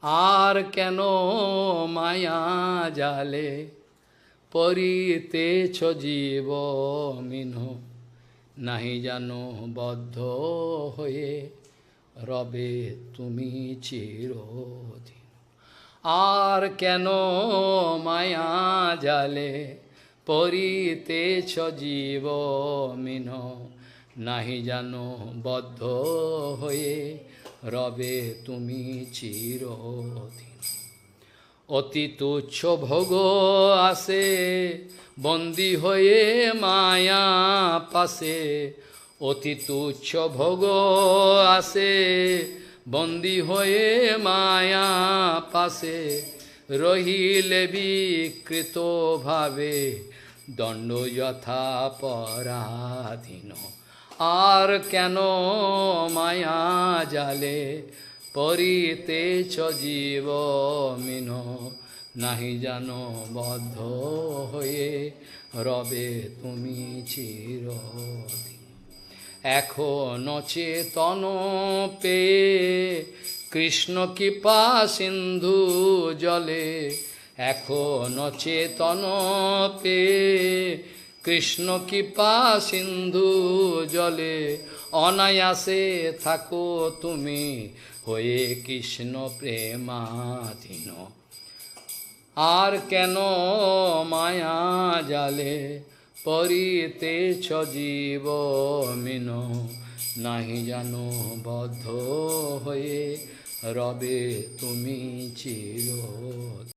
আর কেন মায়া জালে পরিতেছ জীব মিন, নাহি জানো বদ্ধ হয়ে রবে তুমি চিরদিন। আর কেন মায়া জালে পরিতেছ জীব মিন, নাহি জানো বদ্ধ হয়ে রবে তুমি চিরদিন। অতি তুচ্ছ ভোগ আসে বন্দী হয়ে মায়া পাশে, অতি তুচ্ছ ভোগ আসে বন্দী হয়ে মায়া পাশে, রহিলে বিকৃত ভাবে দণ্ড যথা পরাধীন। আর কেন মায়া জালে পরিতেছ জীব মিন, নাহি জানো বদ্ধ হয়ে রবে তুমি চিরদিন। এখনো চেতন পেয়ে কৃষ্ণ কৃপা সিন্ধু জলে, এখনো চেতন পেয়ে কৃষ্ণ কৃপা সিন্ধু জলে, অনায়াসে থাকো তুমি হয়ে কৃষ্ণ প্রেমাধীন। আর কেন মায়া জালে পরিতেছ জীব মিন, নাহি জানো বদ্ধ হয়ে রবে তুমি চির